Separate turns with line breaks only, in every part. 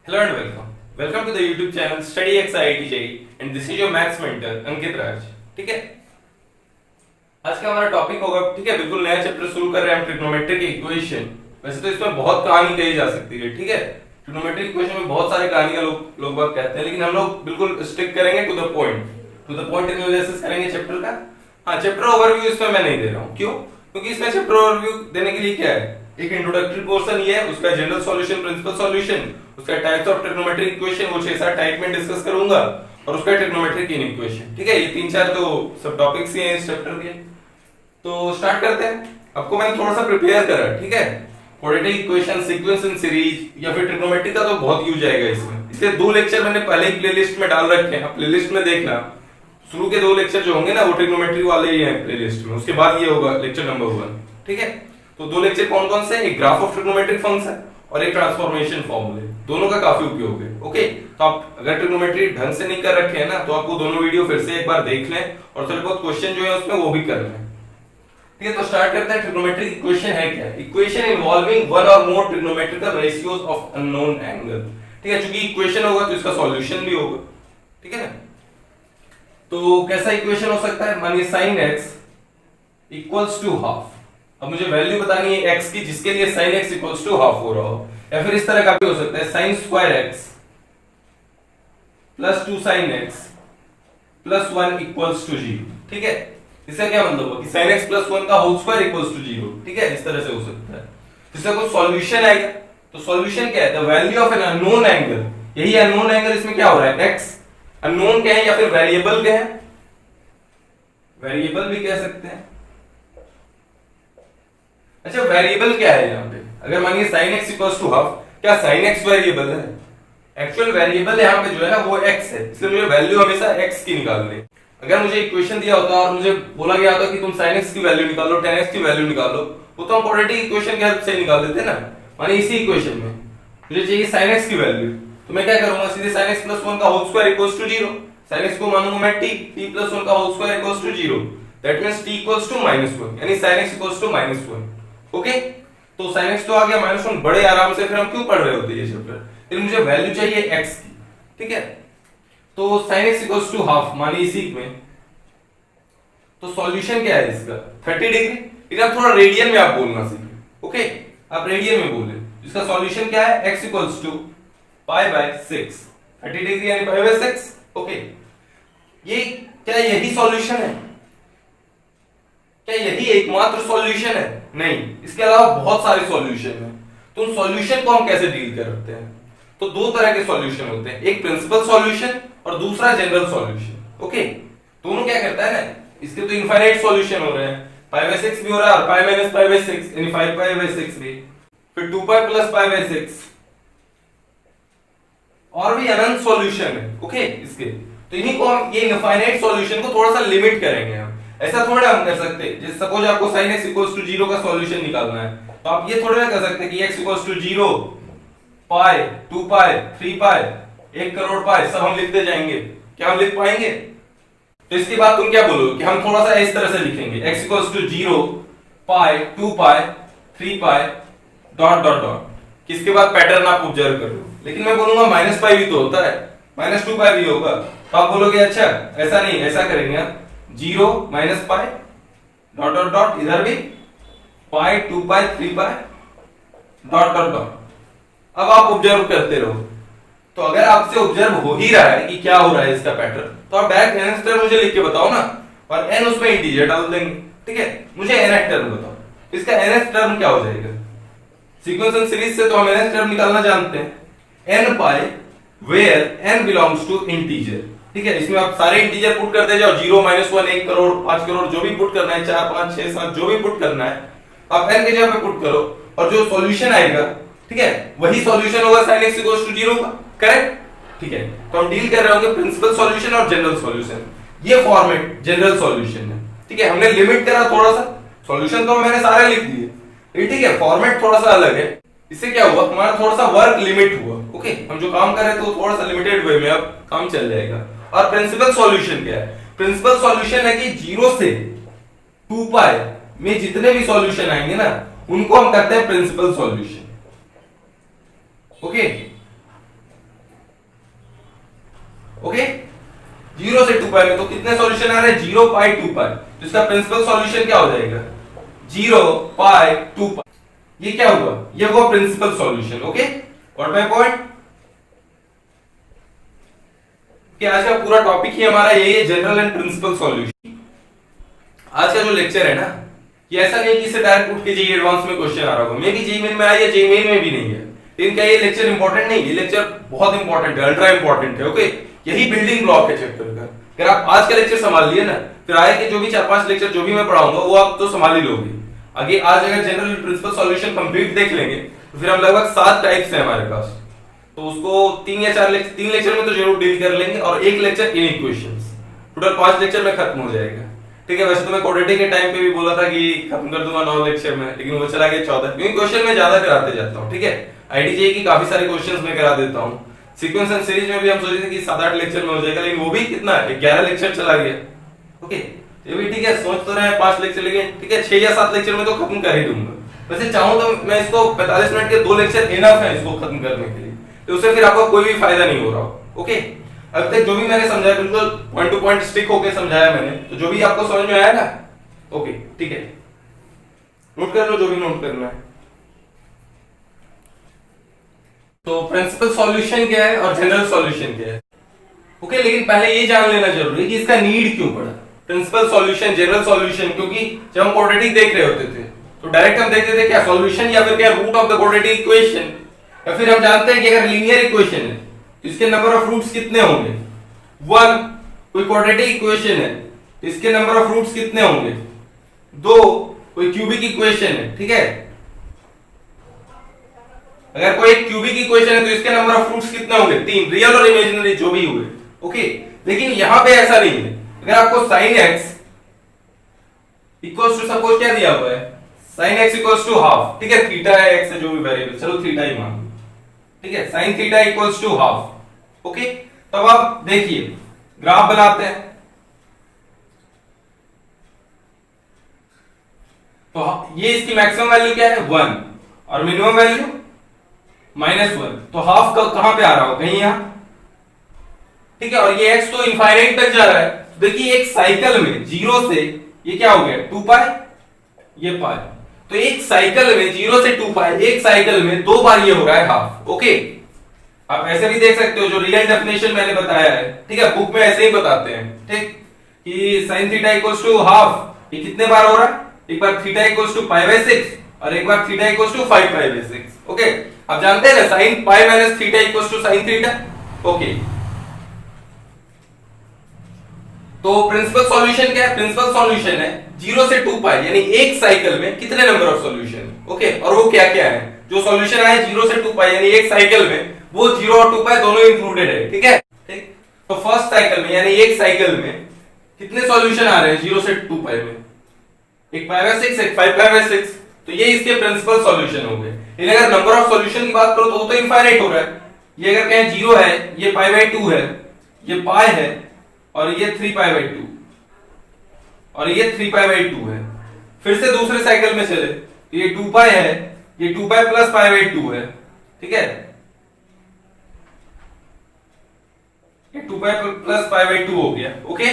Hello and welcome. Welcome to the YouTube channel Study X IIT JEE and this is your maths mentor अंकित राज. ठीक है, आज का हमारा topic होगा, ठीक है, बिल्कुल नया चैप्टर शुरू कर रहे हैं हम, ट्रिग्नोमेट्रिक इक्वेशन. वैसे तो इसमें बहुत कहानी कही जा सकती है, ठीक है, ट्रिग्नोमेट्रिक इक्वेशन में बहुत सारी कहानियां लोग बात कहते हैं, लेकिन हम लोग बिल्कुल स्टिक करेंगे टू द पॉइंट एनालिसिस करेंगे चैप्टर का. हाँ, चैप्टर ओवरव्यू इसमें मैं नहीं दे रहा हूँ. क्यों? क्योंकि इसमें चैप्टर ओवरव्यू देने के लिए क्या है, एक इंट्रोडक्टरी पोर्शन ये है, उसका जनरल सॉल्यूशन, प्रिंसिपल सॉल्यूशन, उसका टाइप्स ऑफ ट्रिग्नोमेट्रिक इक्वेशन, वो 6-7 टाइप में डिस्कस करूंगा, और उसका ट्रिग्नोमेट्रिक इक्वेशन. ठीक है, ये 3-4 तो सब टॉपिक्स ही हैं इस चैप्टर के. तो स्टार्ट करते हैं. आपको मैंने थोड़ा सा प्रिपेयर करा, ठीक है, quadratic equation, sequence in series या फिर ट्रिग्नोमेट्री का तो बहुत यूज आएगा इसमें. इसलिए 2 लेक्चर मैंने पहले ही प्लेलिस्ट में डाल रखे हैं, आप प्लेलिस्ट में देखना. शुरू के 2 लेक्चर जो होंगे ना वो ट्रिग्नोमेट्री वाले ही हैं प्लेलिस्ट में, उसके बाद ये होगा लेक्चर नंबर 1. ठीक है, तो 2 लेक्चर कौन कौन से? एक ग्राफ ऑफ ट्रिग्नोमेट्रिक फंक्शन और एक ट्रांसफॉर्मेशन फॉर्मूले. दोनों का काफी उपयोग है. ओके, तो आप अगर ट्रिग्नोमेट्री ढंग से नहीं कर रखे हैं ना, तो आपको दोनों वीडियो फिर से एक बार देख लें और थोड़े बहुत क्वेश्चन जो है उसमें वो भी कर लें. ठीक है, तो स्टार्ट करते हैं. ट्रिग्नोमेट्रिक इक्वेशन है क्या? इक्वेशन इन्वॉल्विंग वन और more trigonometrical ratios of unknown angle. ठीक है, क्योंकि इक्वेशन होगा तो इसका सॉल्यूशन भी होगा. ठीक है ना, तो कैसा इक्वेशन हो सकता है? मानिए sin x equals to half. अब मुझे वैल्यू बतानी है x की जिसके लिए sin x equals to half हो रहा हो, या फिर इस तरह का भी हो सकता है sin square x plus 2 sin x plus 1 equals to 0. ठीक है, इसका क्या मतलब है कि sin x प्लस 1 का होल स्क्वायर इक्वल्स टू 0. ठीक है, इस तरह से हो सकता है. इसका कोई सॉल्यूशन आएगा, तो सॉल्यूशन क्या है? The value of an unknown angle. यही अननोन एंगल इसमें क्या हो रहा है? x अननोन क्या है, या फिर वेरिएबल क्या है? वेरिएबल भी कह सकते हैं. अच्छा, वेरिएबल क्या है यहाँ पे? अगर मानिए sin x equals to half, क्या sin x वेरिएबल है? एक्चुअल वेरिएबल यहाँ पे जो है ना वो x है, इसलिए मुझे वैल्यू हमेशा x की निकालनी है. अगर मुझे इक्वेशन दिया होता और मुझे बोला गया होता कि तुम sin x की वैल्यू निकालो, tan x की वैल्यू निकालो, वो तो हम क्वाड्रेटिक इक्वेशन की हेल्प से निकाल देते ना. मानिए इसी इक्वेशन में मुझे चाहिए sin x की वैल्यू, तो मैं क्या करूंगा? सीधे sin x प्लस 1 का whole square equals to 0. sin x को मानूंगा मैं t प्लस 1 का whole square equals to 0. That means t equals to -1, यानी sin x equals to -1. Okay, तो sin x तो आ गया -1 बड़े आराम से. फिर हम क्यों पढ़ रहे होते ये चैप्टर? फिर मुझे वैल्यू चाहिए x की. ठीक है, तो sin x equals to half मानिए इसी में, तो सॉल्यूशन क्या है इसका? 30 डिग्री. इधर थोड़ा रेडियन में आप बोलना सीखें. ओके, आप रेडियन में बोले. इसका सॉल्यूशन क्या है? x equals to pi by 6. 30 degree यानी पाई बाय 6. ओके, ये क्या यही सॉल्यूशन है? क्या यही एकमात्र सॉल्यूशन है? नहीं, इसके अलावा बहुत सारे सॉल्यूशन हैं. तो उन सॉल्यूशन को हम कैसे डील करते हैं? तो 2 तरह के सॉल्यूशन होते हैं, एक प्रिंसिपल सॉल्यूशन और दूसरा जनरल सॉल्यूशन. ओके, दोनों क्या करता है ना, इसके तो इनफाइनाइट सॉल्यूशन हो रहे हैं, पाई बाय 6 भी हो रहा है और पाई माइनस पाई बाय 6 यानी 5 पाई बाय 6 भी, फिर 2 पाई प्लस पाई बाय 6 और भी अनंत सॉल्यूशन है. ओके, इसके तो इन्हीं को हम, ये इनफाइनाइट सॉल्यूशन को थोड़ा सा लिमिट करेंगे हम. ऐसा थोड़ा हम कर सकते हैं, जैसे सपोज आपको sin x इक्वल्स टू 0 का सॉल्यूशन निकालना है, तो आप ये थोड़ा ना कर सकते कि x equals to 0, pi, 2 pi, 3 पाई, 1 करोड़ पाई, सब हम लिखते जाएंगे. क्या हम लिख पाएंगे? तो इसके बाद तुम क्या बोलोगे कि हम थोड़ा सा इस तरह से लिखेंगे, x equals to 0, pi, 2 pi, 3 pi, dot dot dot. किसके बाद पैटर्न आप ऑब्जर्व कर लो. लेकिन मैं बोलूंगा माइनस पाई भी तो होता है, -2 पाई भी होगा, तो आप बोलोगे अच्छा ऐसा नहीं, ऐसा करेंगे आप 0 minus pi dot dot dot, इधर भी पाई, 2 pi, 3 pi, dot dot dot. अब आप ऑब्जर्व करते रहो. तो अगर आपसे ऑब्जर्व हो ही रहा है कि क्या हो रहा है इसका पैटर्न, तो आप डायरेक्ट nth टर्म मुझे लिख के बताओ ना, और n उसमें इंटीजर डाल देंगे. ठीक है, मुझे nth टर्म बताओ. इसका nth टर्म क्या हो जाएगा? सीक्वेंस एंड सीरीज से तो हम nth टर्म निकालना जानते हैं, n pi where n belongs to integer. ठीक है, इसमें आप सारे इंटीजर पुट करते जाओ, 0 -1, 1 करोड़, 5 करोड़, जो भी पुट करना है, 4 5 6 7 जो भी पुट करना है आप n के जगह पे पुट करो, और जो सॉल्यूशन आएगा, ठीक है, वही सॉल्यूशन होगा sin x इक्वल्स टू 0 का. करेक्ट? ठीक है, तो हम डील कर रहे होंगे प्रिंसिपल सॉल्यूशन और जनरल सॉल्यूशन. ये फॉर्मेट जनरल सॉल्यूशन है. ठीक है, हमने लिमिट करा थोड़ा सा, सॉल्यूशन तो मैंने सारे लिख दिए. ठीक है, फॉर्मेट थोड़ा सा अलग है. इससे क्या हुआ, हमारा थोड़ा सा वर्क लिमिट हुआ. ओके, हम जो काम कर रहे थे वो थोड़ा सा लिमिटेड वे में अब काम चल जाएगा. और प्रिंसिपल सॉल्यूशन क्या है? प्रिंसिपल सॉल्यूशन है कि 0 से 2 पाई में जितने भी सॉल्यूशन आएंगे ना, उनको हम कहते हैं प्रिंसिपल सॉल्यूशन. ओके, ओके, 0 से 2 पाई में तो कितने सॉल्यूशन आ रहे हैं, 0 पाई 2 पाई, तो इसका प्रिंसिपल सॉल्यूशन क्या हो जाएगा, 0 पाई 2 पाई। ये क्या हुआ, ये हुआ principal solution. Okay, what my point, कि आज का पूरा टॉपिक ही हमारा यही है, जनरल एंड प्रिंसिपल सॉल्यूशन। आज का जो लेक्चर है ना, ये ऐसा नहीं कि इससे डायरेक्ट उठ के जेईई एडवांस में क्वेश्चन आ रहा होगा, मे भी जेईई मेन में आया या जेईई मेन में भी नहीं है, लेकिन क्या ये लेक्चर इंपॉर्टेंट नहीं, ये लेक्चर बहुत इंपॉर्टेंट है, अल्ट्रा इंपॉर्टेंट है। ओके, यही बिल्डिंग ब्लॉक है चैप्टर का। अगर आप आज का लेक्चर संभाल लिए ना, फिर आगे के जो भी 4-5 लेक्चर जो भी मैं पढ़ाऊंगा वो आप तो संभाल ही लोगे। आगे आज अगर जनरल प्रिंसिपल सॉल्यूशन कंप्लीट देख लेंगे तो फिर हम लगभग 7 टाइप्स है हमारे पास, तो उसको 3 या 4 लेक्चर, 3 लेक्चर में तो जरूर डील कर लेंगे, और 1 lecture in equations, total 5 lecture में खत्म हो जाएगा। ठीक है, वैसे तो मैं क्वाड्रेटिक के टाइम पे भी बोला था कि खत्म कर दूंगा 9 लेक्चर में, लेकिन वो चला गया 14, क्योंकि क्वेश्चन मैं ज्यादा कराते जाता हूँ। ठीक है, आईडीजेई की काफी सारे क्वेश्चंस मैं करा देता हूँ। सीक्वेंस एंड सीरीज में भी हम सोचे थे कि 7-8 लेक्चर में हो जाएगा, लेकिन वो भी कितना 11 लेक्चर चला गया। ओके, ये भी ठीक है, सोच तो रहे हैं 5 लेक्चर, लेकिन ठीक है 6 या 7 लेक्चर में तो खत्म कर ही दूंगा। वैसे चाहूं तो मैं इसको 45 मिनट के 2 लेक्चर इनफ है इसको खत्म करने के लिए, तो उससे फिर आपको कोई भी फायदा नहीं हो रहा हो। ओके, अब तक जो भी मैंने समझाया बिल्कुल पॉइंट टू पॉइंट स्टिक होके समझाया मैंने, तो जो भी आपको समझ में आया ना, ओके ठीक है, नोट कर लो जो भी नोट करना है। तो प्रिंसिपल सॉल्यूशन क्या है और जनरल सॉल्यूशन क्या है। ओके, लेकिन पहले ये जान लेना जरूरी है कि इसका नीड क्यों पड़ा, प्रिंसिपल सॉल्यूशन, जनरल सॉल्यूशन, क्योंकि जब हम क्वाड्रेटिक देख रहे होते थे तो डायरेक्ट हम देखते थे क्या सॉल्यूशन या फिर क्या root of the quadratic equation, या फिर हम जानते हैं कि अगर लीनियर इक्वेशन है तो इसके नंबर ऑफ रूट्स कितने होंगे, 1। कोई क्वाड्रेटिक इक्वेशन है तो इसके नंबर ऑफ रूट्स कितने होंगे, 2। कोई क्यूबिक इक्वेशन है, ठीक है, अगर कोई क्यूबिक इक्वेशन है तो इसके नंबर ऑफ रूट्स कितने होंगे, 3, रियल और इमेजिनरी जो भी हुए। ओके, लेकिन यहां पे ऐसा नहीं है। अगर आपको sin x equals to, suppose क्या दिया हुआ है, sin x equals to half, ठीक है, थीटा है, x है जो भी वेरिएबल, चलो थीटा ही मान लो, ठीक है, sin theta equals to half. Okay, तब आप देखिए ग्राफ बनाते हैं, तो ये इसकी मैक्सिमम वैल्यू क्या है 1 और मिनिमम वैल्यू -1, तो हाफ का कहां पे आ रहा हो, कहीं यहां, ठीक है, और ये x तो इनफाइनाइट तक जा रहा है। तो देखिए एक साइकिल में 0 से ये क्या हो गया 2 पाई, ये पाई, तो एक साइकिल में 0 से 2 पाई, एक साइकिल में 2 बार ये हो रहा है हाफ। ओके, आप ऐसे भी देख सकते हो, जो रियल डेफिनेशन मैंने बताया है, ठीक है, बुक में ऐसे ही बताते हैं, ठीक, कि sin theta equals to half, ये कितने बार हो रहा है, एक बार थीटा इक्वल्स टू π/6 और एक बार थीटा इक्वल्स टू 5π/6। ओके, आप जानते हैं ना sin π minus theta equals to sin theta. Okay, तो प्रिंसिपल सॉल्यूशन क्या है, प्रिंसिपल सॉल्यूशन है 0 से 2 पाई, यानी एक साइकिल में कितने नंबर ऑफ सॉल्यूशन। ओके, और वो क्या क्या है, जो सॉल्यूशन आए 0 से 2 पाई यानी एक साइकिल में, वो 0 और 2 पाई दोनों इंक्लूडेड है, ठीक है, ठीक। तो फर्स्ट साइकिल में यानी एक साइकिल में कितने सॉल्यूशन आ रहे हैं 0 से 2 पाई में, एक π/6 एक 5π/6, तो ये इसके प्रिंसिपल सॉल्यूशन हो गए। लेकिन अगर नंबर ऑफ सॉल्यूशन की बात करो तो वो तो इनफाइनाइट हो रहा है, ये अगर कहें 0 है, ये π/2 है, ये पाई है, और ये 3π/2 और ये 3π/2 है। फिर से दूसरे साइकिल में चले तो ये 2 पाई है, ये 2 पाई प्लस π/2 है, ठीक है, ये 2 पाई प्लस π/2 हो गया। ओके,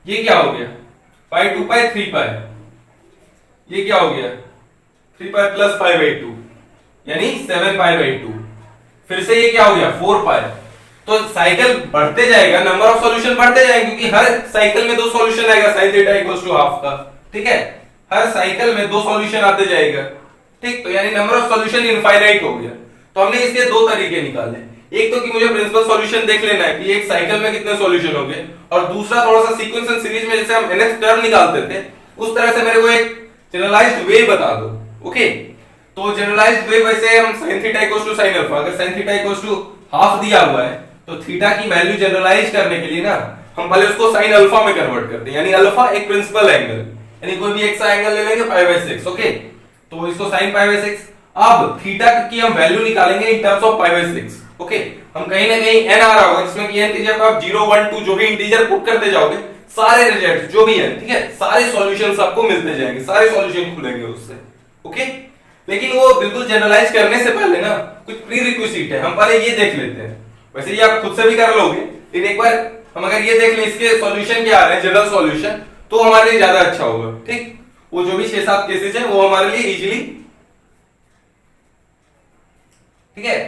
ये क्या हो गया पाई 2 पाई 3 पाई, ये क्या हो गया 3 पाई प्लस π/2 यानी 7π/2। फिर से ये क्या हो गया 4 पाई, तो साइकिल बढ़ते जाएगा, नंबर ऑफ सॉल्यूशन बढ़ते जाएंगे, क्योंकि हर साइकिल में 2 सॉल्यूशन आएगा sin theta equals to half का, ठीक है, हर साइकिल में 2 सॉल्यूशन आते जाएगा, ठीक, तो यानी नंबर ऑफ सॉल्यूशन इनफाइनाइट हो गया। तो हमने इसके 2 तरीके निकाले, एक तो कि मुझे प्रिंसिपल सॉल्यूशन देख लेना है कि एक साइकिल में कितने सॉल्यूशन होंगे, और दूसरा थोड़ा सा सीक्वेंस एंड सीरीज में जैसे हम nth टर्म निकालते थे उस तरह से मेरे को एक जनरलाइज्ड वे बता दो। ओके, तो जनरलाइज्ड वे वैसे हम sin theta equals to sin alpha, अगर sin theta equals to half दिया हुआ है तो थीटा की वैल्यू जनरलाइज करने के लिए ना हम पहले उसको sin अल्फा में कन्वर्ट करते हैं, यानी अल्फा एक प्रिंसिपल एंगल, यानी कोई भी एक सा एंगल ले लेंगे π/6। ओके, तो इसको sin π/6, अब थीटा की हम वैल्यू निकालेंगे इन टर्म्स ऑफ π/6। ओके, हम कहीं ना कहीं n आ रहा होगा जिसमें कि n की जगह आप 0 1 2 जो भी इंटीजर पुट करते जाओगे, सारे रिजल्ट्स जो भी है, ठीक है, सारे सॉल्यूशंस आपको मिलते जाएंगे, सारे सॉल्यूशन खुलेंगे उससे। ओके, लेकिन वो बिल्कुल जनरलाइज करने से पहले ना कुछ प्री रिक्विजिट है, हम पहले ये देख लेते हैं। वैसे ये आप खुद से भी कर लोगे, लेकिन एक बार हम अगर ये देख लें इसके सॉल्यूशन क्या आ रहे हैं, जनरल सॉल्यूशन, तो हमारे लिए ज्यादा अच्छा होगा। ठीक, वो जो भी 6-7 केसेस हैं वो हमारे लिए इजीली, ठीक है,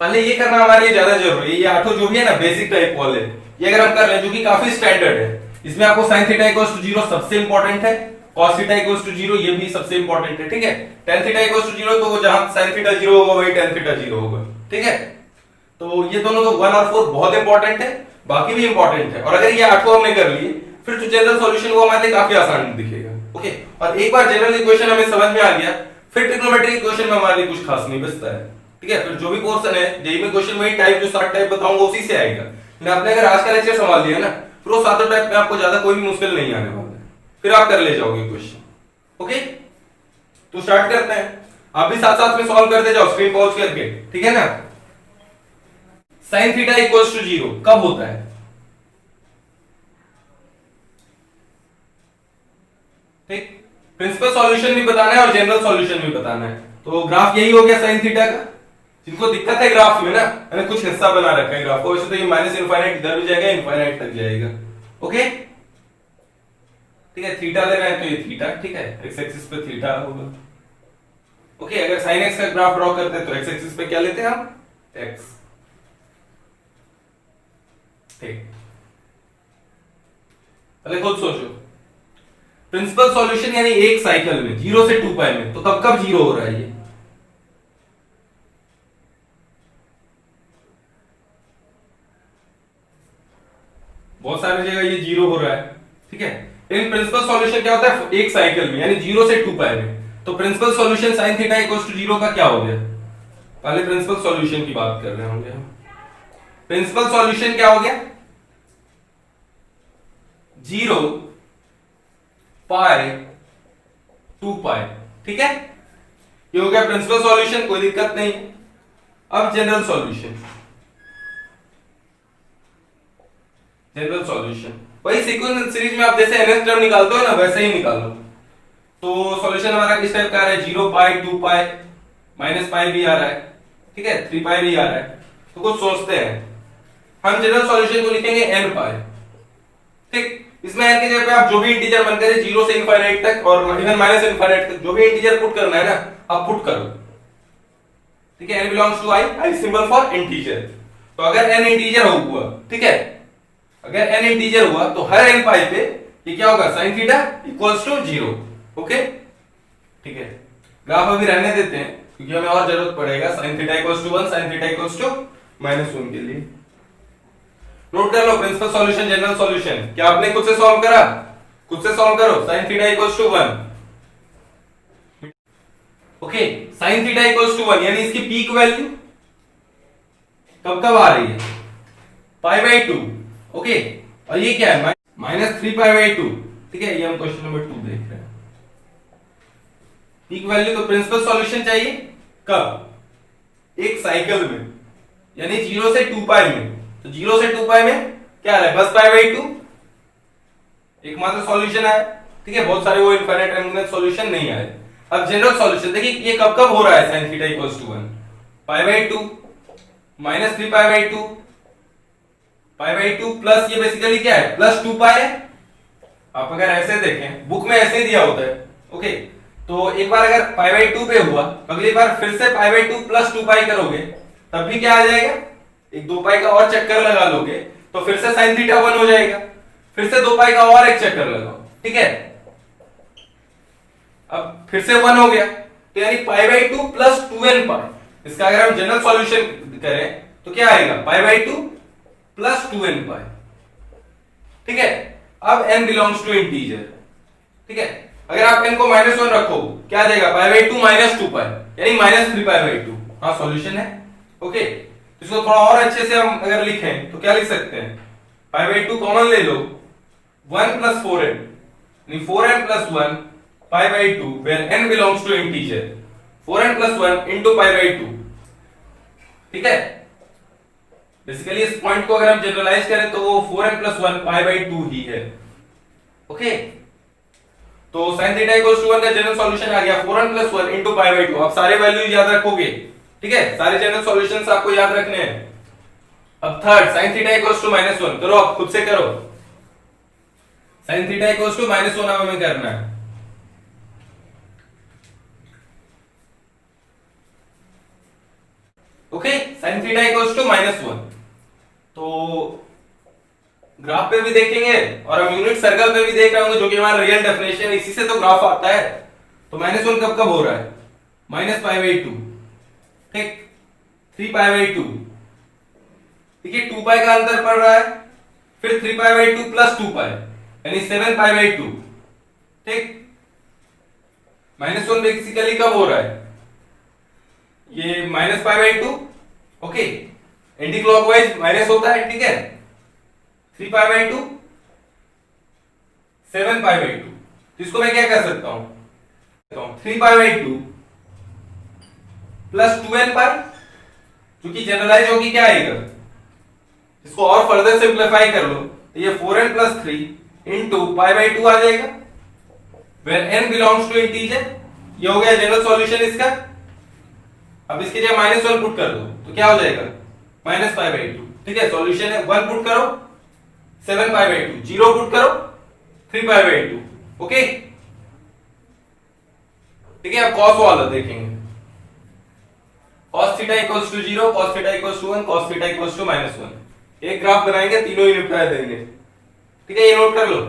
पहले ये करना हमारे लिए ज्यादा जरूरी है। ये आठों जो भी है ना बेसिक टाइप वाले, ये अगर हम कर लें, जो कि काफी स्टैंडर्ड है, इसमें आपको sin थीटा इक्वल्स टू 0 सबसे इंपॉर्टेंट है, cos थीटा इक्वल्स टू 0 ये भी सबसे इंपॉर्टेंट है, ठीक है। tan थीटा इक्वल्स टू 0 तो वो जहां sin थीटा 0 होगा वही tan थीटा 0 होगा, ठीक है। तो ये दोनों तो 1 और 4 बहुत इंपॉर्टेंट है, बाकी भी इंपॉर्टेंट है। और अगर ये आठों हमने कर लिए, फिर जो जनरल सॉल्यूशन वो हमारे लिए काफी आसान दिखेगा। ओके, और एक बार जनरल इक्वेशन हमें समझ में आ गया, फिर ट्रिग्नोमेट्रिक इक्वेशन में हमारे लिए कुछ खास नहीं बचता है, ठीक है। फिर जो भी पोर्शन है जेईई में क्वेश्चन वही टाइप जो 7 टाइप बताऊंगा उसी से आएगा। लेकिन आपने अगर आज का लेक्चर संभाल लिया ना, फिर वो 7 टाइप में आपको ज्यादा कोई भी मुश्किल नहीं आने वाला है, फिर आप कर ले जाओगे क्वेश्चन। ओके, तो स्टार्ट करते हैं। आप भी साथ साथ में सॉल्व करते जाओ स्क्रीन पॉज करके, ठीक है ना। sin थीटा इक्वल्स टू 0 कब होता है? ठीक, प्रिंसिपल सॉल्यूशन भी बताना है और जनरल सॉल्यूशन भी बताना है। तो ग्राफ यही हो गया sin थीटा का। जिनको दिक्कत है ग्राफ में ना, मैंने कुछ हिस्सा बना रखा है ग्राफ को, वैसे तो ये माइनस इनफाइनाइट इधर भी जाएगा, इनफाइनाइट तक जाएगा। ओके, ठीक है, थीटा ले रहे हैं तो ये थीटा, ठीक है, एक्स एक्सिस पे थीटा होगा। ओके, अगर sin x का ग्राफ ड्रॉ करते हैं तो एक्स एक्सिस पे क्या लेते हैं हम? x। ठीक, पहले खुद सोचो, प्रिंसिपल सॉल्यूशन यानी एक साइकिल में 0 से 2 पाई में, तो कब कब 0 हो रहा है ये? बहुत सारी जगह ये 0 हो रहा है, ठीक है। लेकिन प्रिंसिपल सॉल्यूशन क्या होता है? एक साइकिल में यानी 0 से 2 पाई में। तो principal solution sin theta equals to 0 का क्या हो गया? पहले प्रिंसिपल सॉल्यूशन की बात कर रहे होंगे हम। प्रिंसिपल सॉल्यूशन क्या हो गया? 0 पाई 2 पाई, ठीक है, ये हो गया प्रिंसिपल सॉल्यूशन, कोई दिक्कत नहीं। अब जनरल सॉल्यूशन, जनरल सॉल्यूशन वही सीक्वेंस सीरीज में आप जैसे nth टर्म निकालते हो ना, वैसे ही निकालो। तो सॉल्यूशन हमारा किस टाइप का आ रहा है? 0 पाई 2 पाई माइनस पाई भी आ रहा है, ठीक है, 3 पाई भी आ रहा है। तो कुछ सोचते हैं हम, जनरल सॉल्यूशन को लिखेंगे n पाई, ठीक। इसमें n की जगह पे आप जो भी इंटीजर मन करे 0 से इनफाइनाइट तक और इवन माइनस इनफाइनाइट तक जो भी इंटीजर पुट करना है ना, आप पुट करो, ठीक है। n belongs to i symbol for integer. तो अगर n इंटीजर हुआ, ठीक है, अगर n इंटीजर हुआ तो हर n पाई पे ये क्या होगा? sin theta equals to 0। Okay, ठीक है, ग्राफ अभी रहने देते हैं क्योंकि हमें और जरूरत पड़ेगा sin theta equals to 1, sin theta equals to -1 के लिए। नोट कर लो प्रिंसिपल सॉल्यूशन, जनरल सॉल्यूशन। क्या आपने खुद से सॉल्व करा? खुद से सॉल्व करो। sin theta equals to 1, okay, sin theta equals to 1 यानी इसकी पीक वैल्यू कब कब आ रही है? π/2, ओके, और ये क्या है? -3π/2, ठीक है, ये हम क्वेश्चन नंबर 2 देख रहे हैं। पीक वैल्यू तो प्रिंसिपल सॉल्यूशन चाहिए कब? एक साइकिल में यानी 0 से 2 पाई में। तो 0 से 2 पाई में क्या है? बस π/2 एकमात्र सॉल्यूशन है, ठीक है, बहुत सारे वो इनफाइनाइट रेंज सॉल्यूशन नहीं आए। अब जनरल सॉल्यूशन देखिए ये कब कब हो रहा है? sin theta equals to 1 π/2 -3π/2 π/2 plus ये बेसिकली क्या है? प्लस 2 पाई है। आप अगर ऐसे देखें बुक में ऐसे ही दिया होता है, ओके, तो एक बार अगर π/2 पे हुआ, अगली बार फिर से π/2 प्लस 2 पाई करोगे तब भी क्या आ जाएगा? एक 2 पाई का और चक्कर लगा लोगे तो फिर से sin थीटा 1 हो जाएगा, फिर से 2 पाई का और एक चक्कर लगाओ, ठीक है, अब फिर से 1 हो गया, तो यानी π/2 प्लस 2n पाई। इसका अगर हम जनरल सॉल्यूशन करें तो क्या आएगा? π/2 प्लस 2n पाई, ठीक है। अब n बिलोंग्स टू इंटीजर, ठीक है, अगर आप n को -1 रखो क्या आ जाएगा? π/2 माइनस 2 पाई यानी -3π/2। हाँ, सॉल्यूशन है, ओके। इसको थोड़ा और अच्छे से हम अगर लिखें तो क्या लिख सकते हैं? π/2 कॉमन ले लो, 1 प्लस 4n यानी 4n plus 1 π/2 where n belongs to integer, 4n plus 1 into π/2, ठीक है। बेसिकली इस पॉइंट को अगर हम जनरलाइज करें तो वो 4n प्लस 1 π/2 ही है, ओके। तो sin थीटा इक्वल्स टू 1 का जनरल सॉल्यूशन आ गया 4n प्लस 1 into π/2। आप सारे वैल्यू याद रखोगे, ठीक है, सारे जनरल सॉल्यूशंस आपको याद रखने हैं। अब third sin theta equals to -1 करो, आप खुद से करो। sin थीटा इक्वल्स टू -1 अब हमें करना है। Okay, sin theta equals to -1। तो ग्राफ पे भी देखेंगे और हम यूनिट सर्कल पे भी देख रहे होंगे, जो कि हमारा रियल डेफिनेशन है, इसी से तो ग्राफ आता है। तो -1 कब कब हो रहा है? -π/2, ठीक, 3π/2, ठीक है, 2π का अंतर पड़ रहा है, फिर 3π/2 प्लस 2π यानी 7π/2, ठीक। -1 बेसिकली कब हो रहा है? ये -π/2, ओके, एंटी क्लॉकवाइज माइनस होता है, ठीक है। 3π/2, 7π/2, तो इसको मैं क्या कर सकता हूं? 3π/2 प्लस 2nπ, क्योंकि जनरलाइज होगी क्या आएगा, इसको और फर्दर सिंप्लीफाई कर लो तो ये 4n प्लस 3 इंटू π/2 आ जाएगा, where n belongs to integer. ये हो गया जनरल सॉल्यूशन इसका। अब इसके जगह -1 पुट कर दो तो क्या हो जाएगा? -π/2, ठीक है। सॉल्यूशन है 1 पुट करो 7π/2, 0 पुट करो 3π/2, ओके, ठीक है। अब cos वाला देखेंगे, cos theta equals to 0, cos theta equals to 1, cos theta equals to -1। एक ग्राफ बनाएंगे, तीनों ही निपटा देंगे, ठीक है। ये नोट कर लो।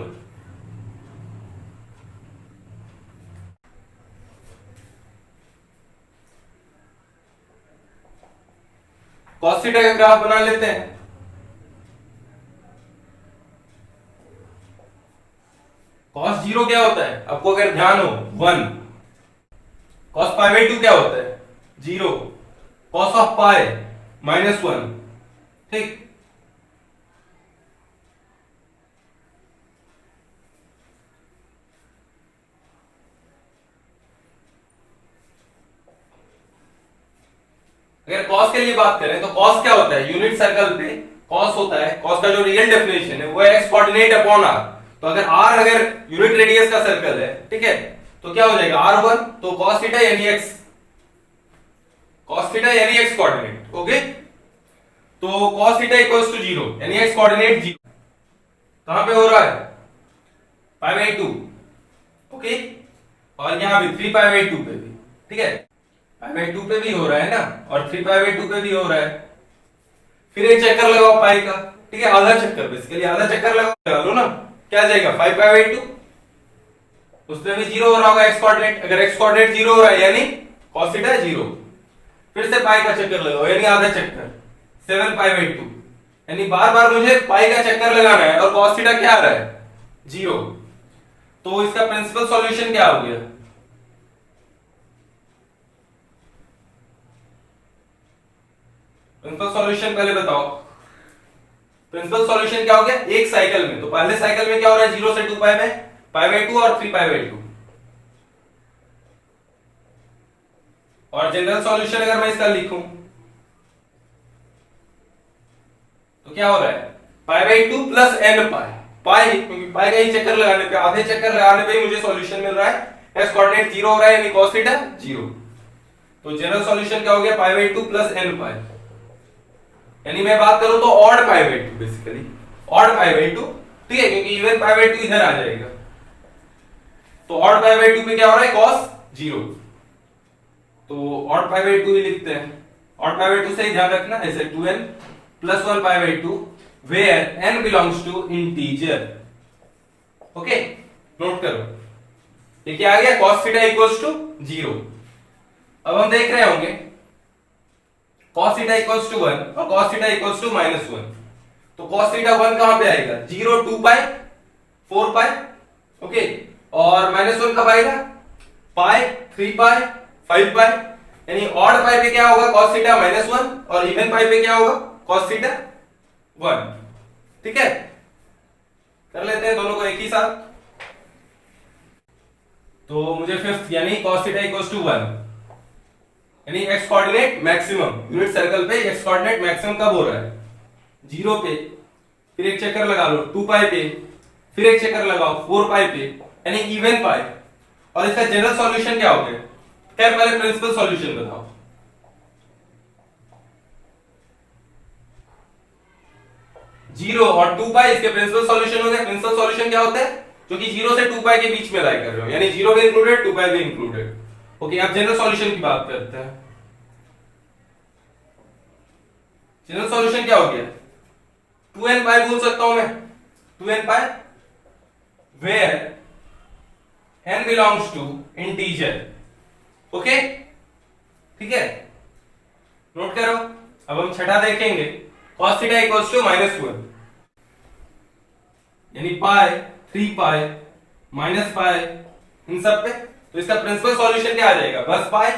cos थीटा का ग्राफ बना लेते हैं। cos 0 क्या होता है? आपको अगर ध्यान हो 1। cos π/2 क्या होता है? 0। cos ऑफ पाई -1, ठीक। अगर cos के लिए बात करें तो cos क्या होता है? यूनिट सर्कल पे cos होता है, cos का जो रियल डेफिनेशन है वो है x कोऑर्डिनेट अपॉन r। तो अगर r अगर यूनिट रेडियस का सर्कल है, ठीक है, तो क्या हो जाएगा? r1 तो cos थीटा यानी x, cos थीटा यानी x कोऑर्डिनेट, ओके। तो cos थीटा इक्वल्स टू 0 यानी x कोऑर्डिनेट 0 कहां पे हो रहा है? π/2, ओके, और यहां भी 3π/2 पे भी, ठीक है, π/2 पे भी हो रहा है ना, और 3π/2 पे भी हो रहा है। फिर एक चक्कर लगाओ पाई का, ठीक है, आधा चक्कर, बेसिकली आधा चक्कर लगा लो ना, क्या जाएगा? 5π/2, उसमें भी 0 हो रहा होगा x कोऑर्डिनेट। अगर x कोऑर्डिनेट 0 हो रहा है यानी cos थीटा 0। फिर से पाई का चक्कर लगाओ यानी आधा चक्कर, 7π/2, यानी बार बार मुझे पाई का चक्कर लगाना है, और cos थीटा क्या आ रहा है? 0। तो इसका प्रिंसिपल सॉल्यूशन क्या हो गया? प्रिंसिपल सॉल्यूशन पहले बताओ। प्रिंसिपल सॉल्यूशन क्या हो गया? एक साइकिल में, तो पहले साइकिल में क्या हो रहा है? 0 से 2π में π/2 और 3π/2। और जनरल सॉल्यूशन अगर मैं इसका लिखूं तो क्या हो रहा है? π/2 प्लस n पाई, क्योंकि पाई का ही चक्कर लगाने पे, आधे चक्कर लगाने पे ही मुझे सॉल्यूशन मिल रहा है। x कोऑर्डिनेट 0 हो रहा है यानी cos थीटा 0। तो जनरल सॉल्यूशन क्या हो गया? π/2 प्लस n, यानी मैं बात करूं तो ऑड π/2, बेसिकली ऑड π/2, ठीक है, क्योंकि इवन π/2 इधर आ जाएगा। तो ऑड π/2 पे क्या हो रहा है? cos 0। तो ऑड π/2 ही लिखते हैं। ऑड π/2 से ही ध्यान रखना, ऐसे 2n plus 1 π/2 where n belongs to integer, okay, note करो। ये क्या आ गया? cos theta equals to 0। अब हम देख रहे होंगे cos थीटा इक्वल्स टू 1 और cos थीटा इक्वल्स टू -1। तो cos थीटा 1 कहां पे आएगा? 0, 2π, 4π, ओके, और -1 कब आएगा? पाई, 3π, 5π, यानी ऑड पाई पे क्या होगा? cos थीटा -1, और इवन पाई पे क्या होगा? cos थीटा 1, ठीक है। कर लेते हैं दोनों को एक ही साथ। तो मुझे फिफ्थ यानी cos थीटा इक्वल्स टू 1, यानी x coordinate maximum, unit circle पे x कोऑर्डिनेट मैक्सिमम कब हो रहा है? 0 पे, फिर एक चक्कर लगा लो 2π पे, फिर एक चक्कर लगाओ 4π पे, यानी इवन पाई। और इसका जनरल सॉल्यूशन क्या हो गया? खैर पहले प्रिंसिपल सॉल्यूशन बताओ। जीरो और 2 पाई इसके प्रिंसिपल सॉल्यूशन हो गए। प्रिंसिपल सॉल्यूशन क्या होता है? जो कि 0 से 2 पाई के बीच में लाई कर रहे हो, यानी 0 भी इंक्लूडेड 2 पाई भी इंक्लूडेड। ओके, अब जनरल सॉल्यूशन की बात करते हैं। जनरल सॉल्यूशन क्या हो गया? 2n पाई बोल सकता हूं मैं, 2n pi where n belongs to integer। Okay, ठीक है, नोट करो। अब हम छठा देखेंगे, cos थीटा इक्वल्स टू -1, यानी पाई 3 पाई माइनस पाई इन सब पे। तो इसका प्रिंसिपल सॉल्यूशन क्या आ जाएगा? बस पाई।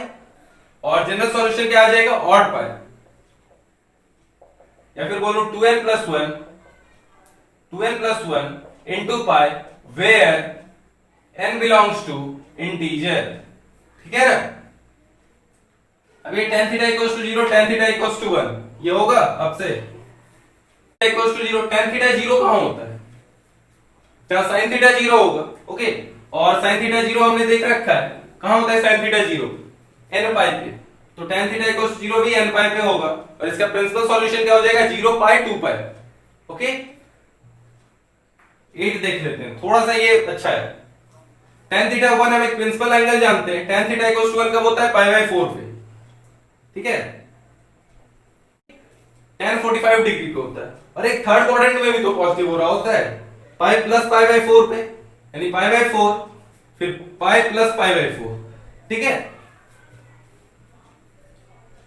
और जनरल सॉल्यूशन क्या आ जाएगा? Odd pi. या फिर बोलो 2n plus 1 into pi where n belongs to integer. ठीक है ना? अब ये tan theta equals to 0, tan theta equals to 1 ये होगा। अब से इक्वल्स टू 0, tan थीटा 0 कहां होता है? क्या sin थीटा 0 होगा। ओके, और sin थीटा 0 हमने देख रखा है कहां होता है sin थीटा 0? n पाई पे। तो tan थीटा इक्वल्स टू 0 भी n पाई पे होगा। और इसका प्रिंसिपल सॉल्यूशन क्या हो जाएगा? 0 पाई 2 पाई। ओके, 8 देख लेते हैं, थोड़ा सा ये अच्छा है। tan थीटा 1 हम एक प्रिंसिपल एंगल जानते हैं, tan थीटा इक्वल्स टू 1 कब होता है? पाई बाय 4 पे। ठीक है, tan 45 डिग्री पे होता है। और एक थर्ड क्वाड्रेंट में भी तो पॉजिटिव हो रहा होता है, पाई प्लस पाई बाय 4 पे, यानी पाई बाय 4 फिर पाई प्लस पाई बाय 4। ठीक है,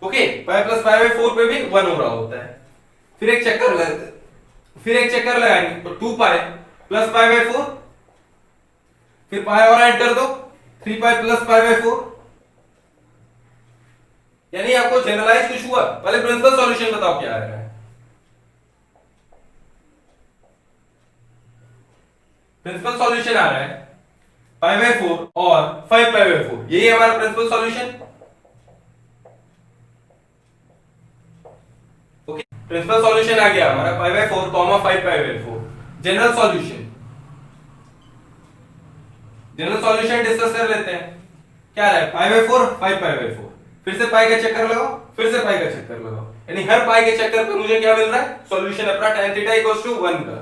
okay, pi plus pi by 4 पे भी 1 हो रहा होता है। फिर एक चक्कर लगाएंगे तो 2 पाई प्लस पाई बाय 4, फिर पाई और ऐड कर दो 3 पाई प्लस पाई बाय 4। यानी आपको जनरलाइज कुछ हुआ? पहले प्रिंसिपल सॉल्यूशन बताओ क्या आ रहा है। प्रिंसिपल सॉल्यूशन आ रहा है पाई बाय 4 और 5 पाई बाय 4, यही हमारा principal solution. Okay, principal solution आ गया हमारा pi by 4 5 pi by 4। General solution discuss कर लेते हैं। क्या है? पाई बाय 4 5 पाई बाय 4, फिर से पाई का चक्कर लगाओ, फिर से पाई का चक्कर लगाओ, यानी हर पाई के चक्कर पे मुझे क्या मिल रहा है? सॉल्यूशन अपना tan थीटा इक्वल्स टू 1 का।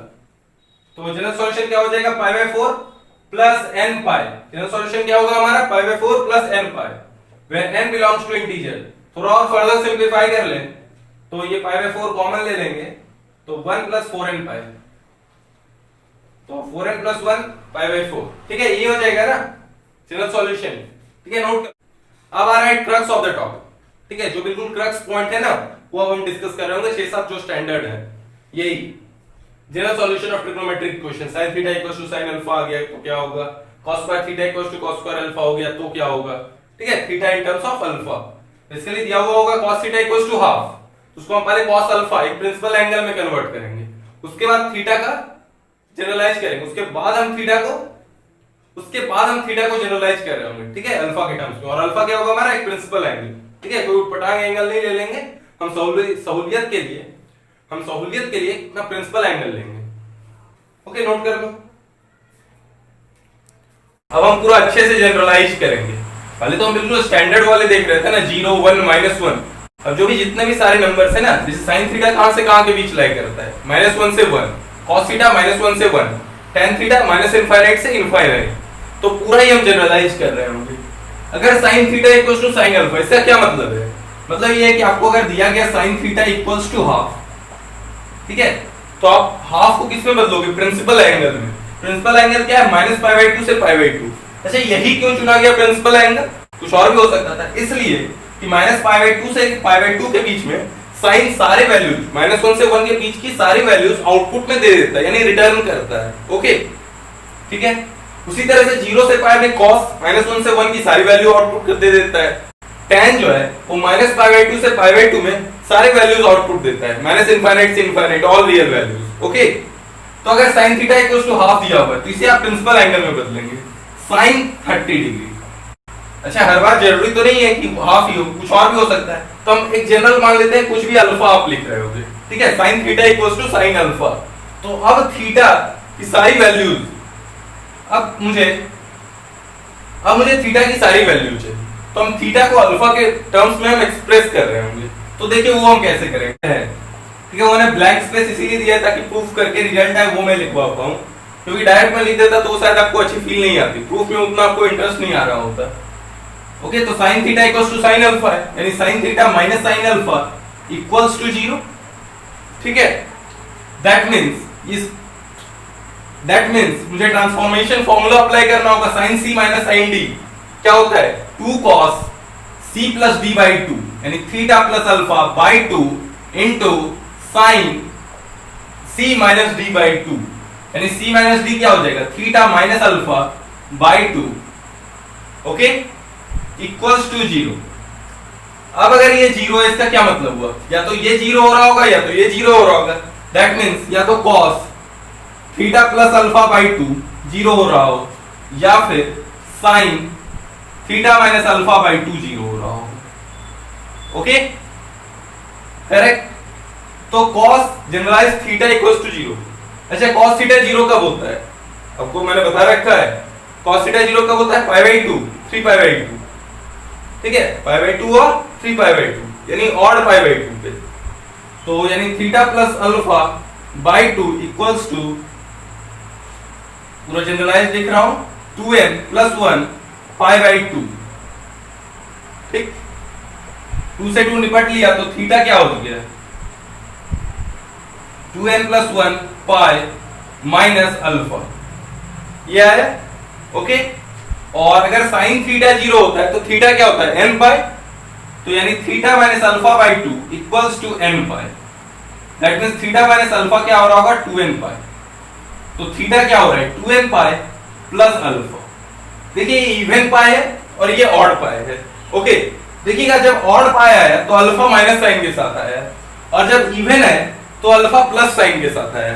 तो जनरल सॉल्यूशन क्या हो जाएगा? पाई बाय 4 प्लस n पाई। जनरल सॉल्यूशन क्या होगा हमारा? पाई बाय 4 प्लस n pi where n belongs to integer. थोड़ा और फर्दर सिंपलीफाई कर लें तो ये पाई बाय 4 कॉमन ले लेंगे तो 1 प्लस 4n पाई, तो 4n प्लस 1 पाई बाय 4। ठीक है, ये हो जाएगा ना जनरल सॉल्यूशन। ठीक है, नोट। अब आ रहा है क्रक्स ऑफ द टॉपिक। ठीक है, जो बिल्कुल क्रक्स पॉइंट है ना वो अब हम डिस्कस कर रहे होंगे। 6-7 जो स्टैंडर्ड है, यही general solution of trigonometric equation. sin theta equals to sin alpha आ गया तो क्या होगा? cos square theta equals to cos square alpha हो गया तो क्या होगा? ठीक है, theta in terms of alpha. इसके लिए दिया हुआ होगा cos theta equals to half, तो उसको हम पहले cos अल्फा एक प्रिंसिपल एंगल में कन्वर्ट करेंगे, उसके बाद थीटा का जनरलाइज करेंगे, उसके बाद हम थीटा को जनरलाइज कर रहे होंगे। ठीक है, अल्फा के टर्म्स में। और अल्फा क्या होगा हमारा? एक प्रिंसिपल एंगल। ठीक है, कोई पटांग एंगल नहीं ले लेंगे हम, सहूलियत के लिए अपना प्रिंसिपल एंगल लेंगे। ओके, नोट कर लो। अब हम पूरा अच्छे से जनरलाइज करेंगे। पहले तो हम बिल्कुल स्टैंडर्ड वाले देख रहे थे ना, 0 1 -1। अब जो भी जितने भी सारे नंबर्स है ना, जैसे sin थीटा कहां से कहां के बीच लाई करता है? -1 से 1, cos थीटा -1 से 1, tan थीटा -∞ से ∞। तो पूरा ही हम जनरलाइज कर रहे होंगे। अगर sin theta equals to sin alpha, इसका क्या मतलब है? मतलब ये है कि आपको अगर दिया गया sin theta equals to half, ठीक है, तो आप हाफ को किस में बदलोगे? प्रिंसिपल एंगल में। प्रिंसिपल एंगल क्या है? -π/2 से π/2। अच्छा, यही क्यों चुना गया प्रिंसिपल एंगल? कुछ और भी हो सकता था, इसलिए कि -π/2 से π/2 के बीच में साइन सारे वैल्यूज -1 से 1 के बीच की सारी वैल्यूज आउटपुट में दे देता है, यानी रिटर्न करता है। ओके, ठीक है। उसी तरह से 0 से पाई में cos -1 से 1 की सारी वैल्यू आउटपुट दे देता है। tan जो है वो -π/2 से π/2 में सारे वैल्यूज आउटपुट देता है, -∞ से ∞, ऑल रियल वैल्यूज। ओके, तो अगर sin theta equals to half दिया हुआ है तो इसे आप प्रिंसिपल एंगल में बदलेंगे, sin 30 डिग्री। अच्छा, हर बार जरूरी तो नहीं है कि हाफ ही हो, कुछ और भी हो सकता है, तो हम एक जनरल मान लेते हैं, कुछ भी अल्फा आप लिख रहे होगे, ठीक है, sin theta equals to sin alpha. तो अब थीटा की सारी वैल्यूज, अब मुझे थीटा की सारी वैल्यू चाहिए, तो हम थीटा को अल्फा के टर्म्स में हम एक्सप्रेस कर रहे होंगे। तो देखिए वो हम कैसे करेंगे। ठीक है, मैंने ब्लैंक स्पेस इसीलिए दिया ताकि प्रूफ करके रिजल्ट है वो मैं लिखवा पाऊं, क्योंकि डायरेक्ट में लिख देता तो शायद आपको अच्छी फील नहीं आती, प्रूफ में उतना आपको इंटरेस्ट नहीं आ रहा होता। ओके, तो sin theta equals to sin alpha है, यानी sin theta minus sin alpha equals to 0। ठीक है, दैट मींस मुझे ट्रांसफॉर्मेशन फॉर्मूला अप्लाई करना होगा, sin c minus sin d क्या होता है 2 cos c plus d by 2, यानी theta plus alpha by 2 into sin c minus d by 2, यानी c माइनस d क्या हो जाएगा theta minus alpha by 2। Okay, equals to 0। अब अगर ये 0 है इसका क्या मतलब हुआ, या तो ये 0 हो रहा होगा या तो ये 0 हो रहा होगा। दैट मींस या तो cos theta plus alpha by 2 0 हो रहा हो, या फिर sin theta minus alpha by 2 0 हो रहा हो। Okay, correct. तो cos generalise theta equals to 0। अच्छा, cos थीटा 0 कब होता है, आपको मैंने बता रखा है cos थीटा 0 कब होता है पाई बाई 2 3 पाई बाई 2। ठीक है, पाई बाई 2 और 3 पाई बाई 2, यानी ऑड पाई बाई 2 पे। तो यानी theta plus alpha by 2 equals to, पूरा जनरलाइज लिख रहा हूं 2n प्लस 1 पाई बाई 2। ठीक, 2 से 2 निपट लिया तो थीटा क्या हो गया 2n प्लस 1 पाई माइनस अल्फा, ये आया। ओके, और अगर साइन थीटा 0 होता है तो थीटा क्या होता है n पाई, तो यानी theta minus alpha by 2 equals to n pi. That means theta minus alpha क्या हो रहा होगा 2n पाई, तो थीटा क्या हो रहा है 2n पाई प्लस अल्फा। देखिए ये इवन पाई है और ये ऑड पाई है। ओके, देखिएगा जब ऑड पाई आया तो अल्फा माइनस साइन के साथ आया, और जब इवन है तो अल्फा प्लस साइन के साथ आया।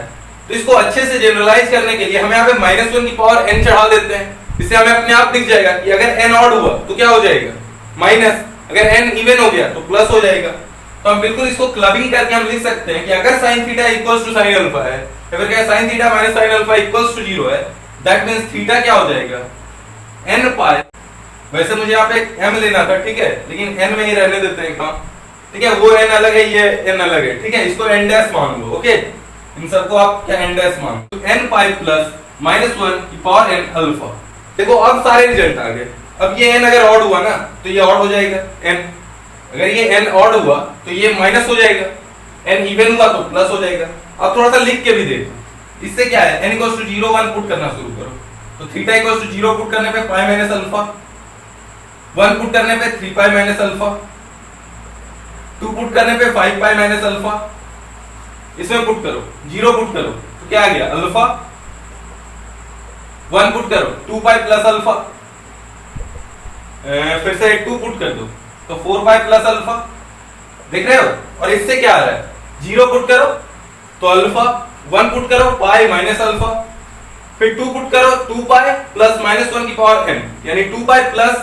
तो इसको अच्छे से जनरलाइज करने के लिए हमें यहाँ पे -1 की पावर n चढ़ा देते हैं, इससे हमें अपने आप दिख जाएगा कि अगर n ऑड हुआ तो क्या हो जाएगा माइनस, अगर n इवन हो गया तो प्लस हो जाएगा। तो हम बिल्कुल इसको क्लबिंग करके हम लिख सकते हैं कि अगर sin theta equals to sin alpha है, या फिर क्या sin theta minus sin alpha equals to 0 है, दैट मींस थीटा क्या हो जाएगा n पाई। वैसे मुझे यहाँ पे m लेना था, ठीक है, लेकिन n में ही रहने देते हैं काम। ठीक है, वो n अलग है, ये n अलग है। ठीक है, इसको n डैश मान लो। ओके, इन सबको आप क्या n डैश मान लो, n पाई प्लस -1 की पावर n अल्फा। देखो अब सारे रिजल्ट आ गए। अब ये n अगर ऑड हुआ ना तो ये ऑड हो जाएगा n, अगर ये n ऑड हुआ तो ये माइनस हो जाएगा, n इवन हुआ तो प्लस हो जाएगा। अब थोड़ा सा लिख के भी देखो, इससे क्या है n इक्वल्स टू 0 1 पुट करना शुरू करो, तो थीटा इक्वल्स टू 0 पुट करने पे पाई माइनस अल्फा, 1 पुट करने पे 3 पाई माइनस अल्फा, 2 पुट करने पे 5 पाई माइनस अल्फा, इसमें पुट करो 0 पुट करो तो क्या आ गया अल्फा, 1 पुट करो 2 पाई प्लस अल्फा, फिर से 2 पुट कर दो तो 4 पाई प्लस अल्फा। देख रहे हो, और इससे क्या आ रहा है 0 पुट करो तो अल्फा, 1 पुट करो पाई माइनस अल्फा, फिर 2 पुट करो 2 पाई प्लस -1 की पावर n, यानी 2 पाई प्लस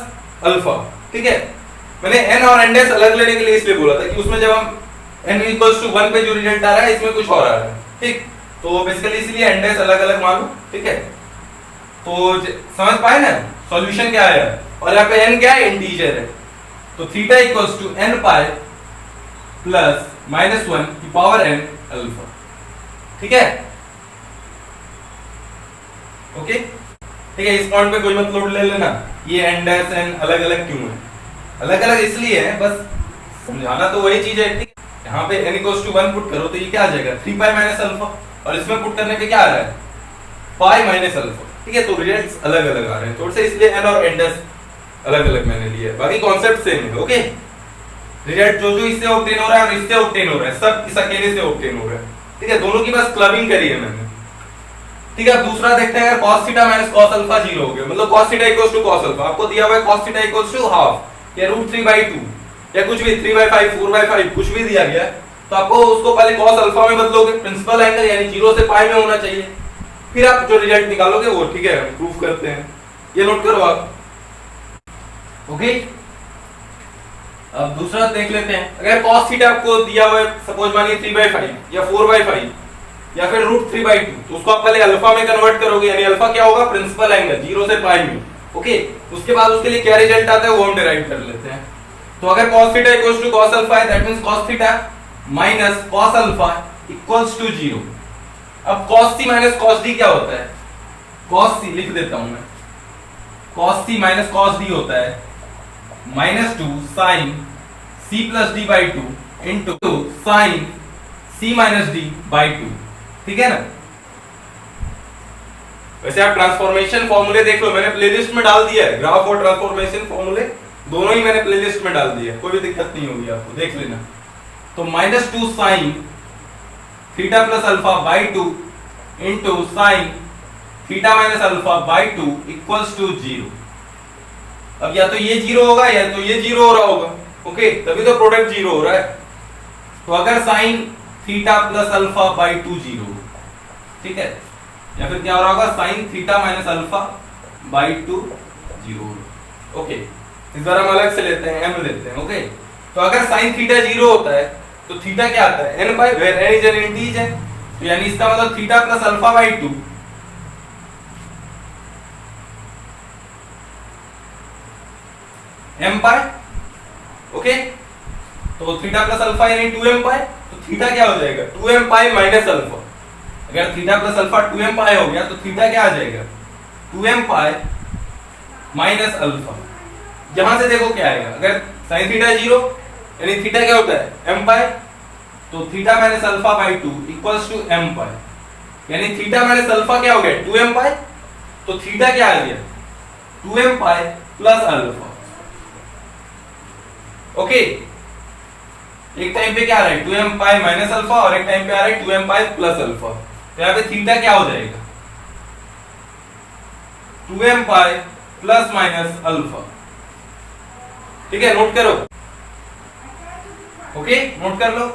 अल्फा। ठीक है, मैंने n और n डैश अलग लेने के लिए इसलिए बोला था कि उसमें जब हम n इक्वल्स टू 1 पे जो रिजल्ट आ रहा है इसमें कुछ और आ रहा है। ठीक, तो बेसिकली इसलिए n डैश अलग अलग मानो। ठीक है, तो समझ पाए ना सॉल्यूशन क्या आया, और यहाँ पे n क्या है इंटीजर है, तो theta equals to n pi plus -1 की पावर n अल्फा। ठीक है, ओके, ठीक है, इस पॉइंट पे कोई मत लोड ले लेना, ये n डैश n अलग अलग क्यों है, अलग अलग इसलिए है, बस समझाना तो वही चीज है। ठीक है, यहाँ पे n इक्वल्स टू 1 पुट करो तो ये क्या आ जाएगा 3 पाई माइनस अल्फा, और इसमें पुट करने पे क्या आ रहा है पाई माइनस अल्फा। ठीक है, तो रिजल्ट्स अलग अलग आ रहे हैं थोड़े से, इसलिए n और n डैश अलग अलग मैंने लिए, बाकी कॉन्सेप्ट सेम है। ओके, रिजल्ट जो जो इससे ऑब्टेन हो रहा है और इससे ऑब्टेन हो रहा है, सब इस अकेले से ऑब्टेन हो रहा है। ठीक है, दोनों की बस क्लबिंग करी है मैंने। ठीक है, दूसरा देखते हैं, अगर cos theta minus cos alpha 0 हो गया, मतलब cos theta equals to cos alpha, आपको दिया हुआ है cos theta equals to half या √3/2 या कुछ भी 3/5 4/5 कुछ भी दिया गया, तो आपको उसको पहले cos अल्फा में बदलोगे, प्रिंसिपल एंगल यानी 0 से पाई में होना चाहिए, फिर आप जो रिजल्ट निकालोगे वो ठीक है प्रूफ करते हैं, ये नोट करो आप। ओके, अब दूसरा देख लेते हैं, अगर cos थीटा आपको दिया हुआ है सपोज मानिए 3/5 या 4/5 या फिर √3/2, तो उसको आप पहले अल्फा में कन्वर्ट करोगे, यानी अल्फा क्या होगा प्रिंसिपल एंगल 0 से पाई में। ओके, उसके बाद उसके लिए क्या रिजल्ट आता है वो हम डिराइव कर लेते हैं। तो अगर cos theta equals to cos alpha है, that means cos theta minus cos alpha equals to 0। अब cos C minus cos D क्या होता है? कॉस सी लिख देता हूं मैं, cos C minus cos D होता है -2 sine C plus D by 2 into sine C minus D by 2। ठीक है ना? वैसे आप ट्रांसफॉर्मेशन फॉर्मूले देख लो, मैंने प्लेलिस्ट में डाल दिया है, ग्राफ और ट्रांसफॉर्मेशन फॉर्मूले दोनों ही मैंने प्लेलिस्ट में डाल दिया है, कोई भी दिक्कत नहीं होगी आपको, देख लेना। तो -2 sine theta plus alpha by 2 into sine theta minus alpha by 2 equals to 0। अब या तो ये 0 होगा या तो ये 0 हो रहा होगा, ओके, तभी तो प्रोडक्ट 0 हो रहा है। तो अगर sign theta plus alpha by 2 0, ठीक है, या फिर क्या हो रहा होगा, sign theta minus alpha by 2 0, okay. इस बार हम अलग से लेते हैं, m लेते हैं, ओके। तो अगर साइन थीटा 0 होता है तो थीटा क्या आता है, n by, where n is an integer, तो यानी इसका मतलब theta plus alpha by 2 m pi, okay. तो थीटा प्लस अल्फा यानी 2m पाई, तो थीटा क्या हो जाएगा, 2m पाई माइनस अल्फा। अगर theta plus alpha 2m pi हो गया तो थीटा क्या आ जाएगा, 2m पाई माइनस अल्फा। यहां से देखो क्या आएगा, अगर sin थीटा 0 यानी थीटा क्या होता है m पाई, तो theta minus alpha by 2 equals to m pi, यानी थीटा माइनस अल्फा क्या हो गया 2m पाई, तो थीटा क्या आ गया 2m पाई प्लस अल्फा, ओके। एक टाइम पे क्या आ रहा है 2m पाई माइनस अल्फा और एक टाइम पे आ रहा है 2m पाई प्लस अल्फा, तो यहाँ पे थीटा क्या हो जाएगा 2m pi plus minus alpha. ठीक है, नोट करो, ओके, नोट कर लो।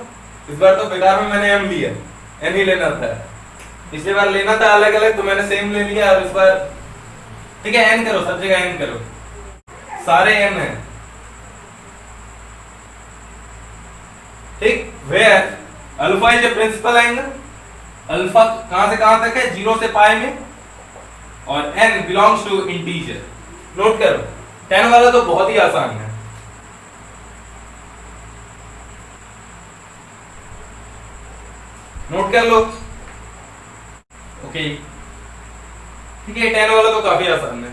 इस बार तो बेकार में मैंने m लिया, n ही लेना था, पिछली बार लेना था अलग अलग, तो मैंने सेम ले लिया, और इस बार ठीक है n करो, सब जगह n करो, सारे n है, ठीक। Where alpha is a principal angle, alpha कहां से कहां तक है, 0 से पाई में, और n belongs to integer. Note करो, 10 वाला तो बहुत ही आसान है, नोट कर लो, ओके, ठीक है। 10 वाला तो काफी आसान है।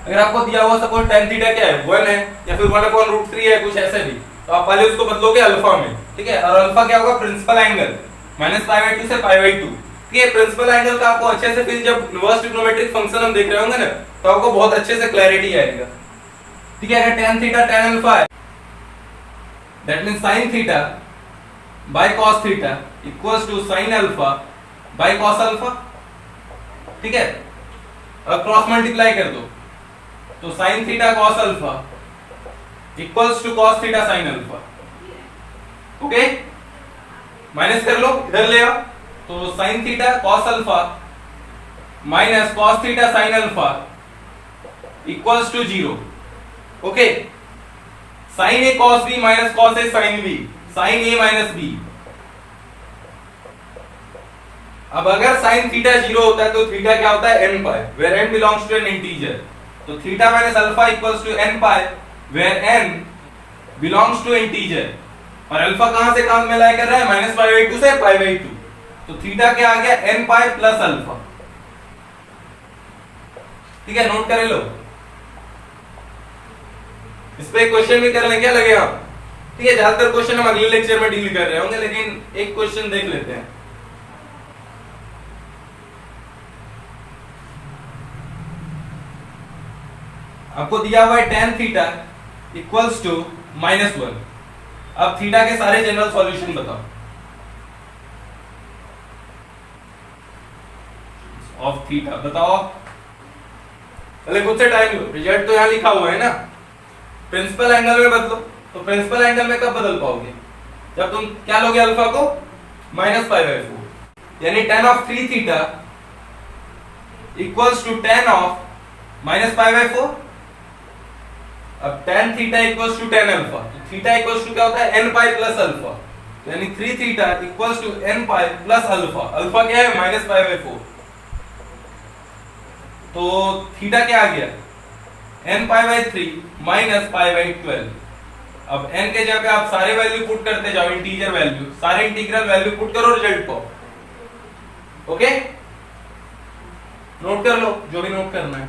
अगर आपको दिया हुआ सपोज tan थीटा क्या है 1 है, या फिर 1/√3 है, कुछ ऐसे भी, तो आप पहले उसको बदलोगे अल्फा में, ठीक है। और अल्फा क्या होगा, प्रिंसिपल एंगल -π/2 से π/2, ठीक है। प्रिंसिपल एंगल का आपको अच्छे से, फिर जब इनवर्स ट्रिग्नोमेट्रिक फंक्शन हम देख रहे होंगे ना, तो आपको बहुत अच्छे से क्लैरिटी आएगा, ठीक है। अगर tan थीटा tan अल्फा है, that means sin theta by cos theta equals to sin alpha by cos alpha, ठीक है। अब क्रॉस मल्टीप्लाई कर दो, तो sin theta cos alpha equals to cos theta sin alpha, okay. Minus कर लो, इधर ले आओ, तो sin theta cos alpha minus cos theta sin alpha equals to 0, okay. sin a cos b minus cos a sin b, sin a minus b। अब अगर sin theta 0 होता है तो थीटा क्या होता है n pi, where n belongs to an integer, तो theta minus alpha equals to n pi, where n belongs to integer, और अल्फा कहां से कहां में लाई कर रहा है -π/2 से π/2, तो थीटा क्या आ गया n पाई प्लस अल्फा, ठीक है। नोट कर लो, इस पे क्वेश्चन भी कर लें, क्या लगेगा, ठीक है। ज्यादातर क्वेश्चन हम अगले लेक्चर में डील कर रहे होंगे, लेकिन एक क्वेश्चन देख लेते हैं। आपको दिया हुआ है tan थीटा इक्वल्स टू -1। अब थीटा के सारे जनरल सॉल्यूशन बताओ, ऑफ थीटा बताओ, पहले खुद से टाइम लो, रिजल्ट तो यहां लिखा हुआ है ना। प्रिंसिपल एंगल में बदलो, तो प्रिंसिपल एंगल में कब बदल पाओगे, जब तुम क्या लोगे अल्फा को -π/4, यानी tan of 3 theta equals to tan of -π/4। अब tan theta equals to tan alpha, तो थीटा इक्वल्स टू क्या होता है n पाई प्लस अल्फा, तो यानी 3 theta equals to n pi plus alpha. Alpha क्या है -π/4, तो थीटा क्या आ गया n पाई/3 -π/12। अब n के जगह पे आप सारे वैल्यू पुट करते जाओ, इंटीजर वैल्यू, सारे इंटीग्रल वैल्यू पुट करो रिजल्ट को। ओके, नोट कर लो जो भी नोट करना है।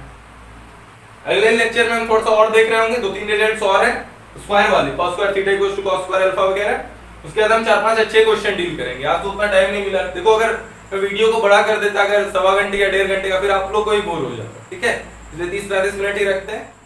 अगले लेक्चर में हम थोड़ा सा और देख रहे होंगे, 2-3 रिजल्ट्स और हैं स्क्वायर वाले, cos square theta equals to cos square alpha वगैरह। उसके बाद हम 4-5 अच्छे क्वेश्चन डील करेंगे। आज तो उतना टाइम नहीं मिला। देखो अगर मैं वीडियो को बड़ा कर देता अगर 1.25 घंटे या 1.5 घंटे का, फिर आप लोग को ही बोर हो जाता। ठीक है, इसलिए 30-35 मिनट ही रखते हैं।